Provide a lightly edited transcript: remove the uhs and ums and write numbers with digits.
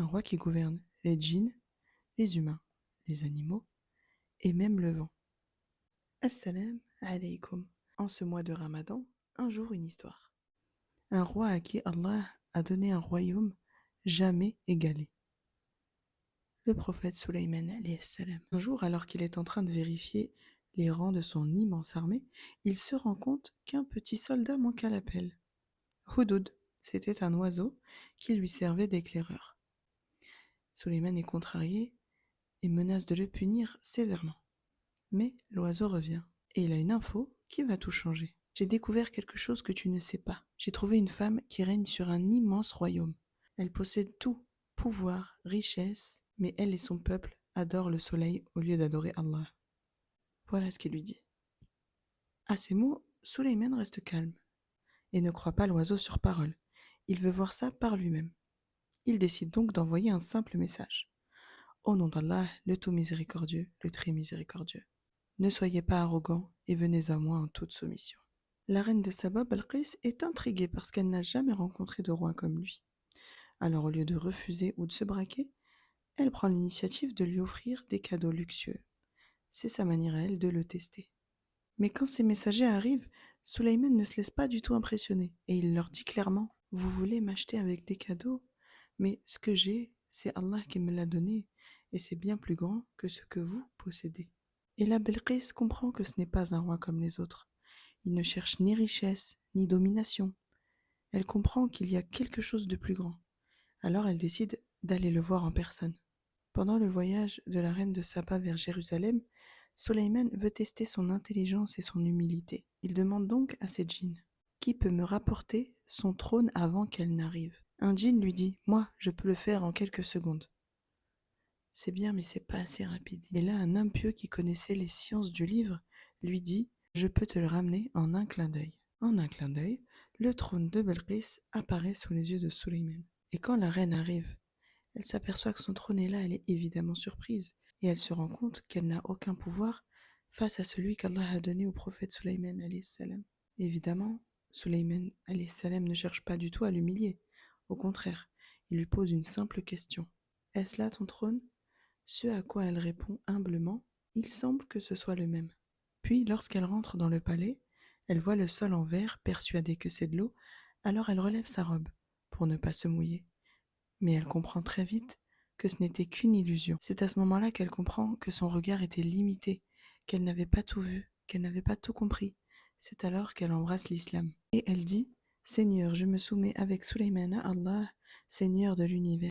un roi qui gouverne les djinns, les humains, les animaux et même le vent. Assalam alaykoum. En ce mois de Ramadan, un jour une histoire. Un roi à qui Allah a donné un royaume jamais égalé. Le prophète Sulaiman alayhi salam. Un jour, alors qu'il est en train de vérifier les rangs de son immense armée, il se rend compte qu'un petit soldat manque à l'appel. Houdoud, c'était un oiseau qui lui servait d'éclaireur. Sulaiman est contrarié et menace de le punir sévèrement. Mais l'oiseau revient et il a une info qui va tout changer. J'ai découvert quelque chose que tu ne sais pas. J'ai trouvé une femme qui règne sur un immense royaume. Elle possède tout, pouvoir, richesse, mais elle et son peuple adorent le soleil au lieu d'adorer Allah. Voilà ce qu'il lui dit. À ces mots, Sulayman reste calme et ne croit pas l'oiseau sur parole. Il veut voir ça par lui-même. Il décide donc d'envoyer un simple message. Au nom d'Allah, le tout miséricordieux, le très miséricordieux. Ne soyez pas arrogants et venez à moi en toute soumission. La reine de Saba, Balqis, est intriguée parce qu'elle n'a jamais rencontré de roi comme lui. Alors au lieu de refuser ou de se braquer, elle prend l'initiative de lui offrir des cadeaux luxueux. C'est sa manière à elle de le tester. Mais quand ces messagers arrivent, Sulayman ne se laisse pas du tout impressionner et il leur dit clairement: Vous voulez m'acheter avec des cadeaux, mais ce que j'ai, c'est Allah qui me l'a donné et c'est bien plus grand que ce que vous possédez. Et la Belqis comprend que ce n'est pas un roi comme les autres. Il ne cherche ni richesse, ni domination. Elle comprend qu'il y a quelque chose de plus grand. Alors elle décide d'aller le voir en personne. Pendant le voyage de la reine de Saba vers Jérusalem, Sulayman veut tester son intelligence et son humilité. Il demande donc à ses djinns: Qui peut me rapporter son trône avant qu'elle n'arrive? Un djinn lui dit: Moi, je peux le faire en quelques secondes. C'est bien, mais c'est pas assez rapide. Et là, un homme pieux qui connaissait les sciences du livre lui dit: Je peux te le ramener en un clin d'œil. En un clin d'œil, le trône de Belqis apparaît sous les yeux de Sulayman. Et quand la reine arrive, elle s'aperçoit que son trône est là, elle est évidemment surprise, et elle se rend compte qu'elle n'a aucun pouvoir face à celui qu'Allah a donné au prophète Sulayman alayhi salam. Évidemment, Sulayman alayhi salam ne cherche pas du tout à l'humilier. Au contraire, il lui pose une simple question: Est-ce là ton trône? Ce à quoi elle répond humblement: Il semble que ce soit le même. Puis, lorsqu'elle rentre dans le palais, elle voit le sol en verre, persuadée que c'est de l'eau, alors elle relève sa robe pour ne pas se mouiller. Mais elle comprend très vite que ce n'était qu'une illusion. C'est à ce moment-là qu'elle comprend que son regard était limité, qu'elle n'avait pas tout vu, qu'elle n'avait pas tout compris. C'est alors qu'elle embrasse l'islam. Et elle dit: Seigneur, je me soumets avec Sulayman à Allah, Seigneur de l'univers.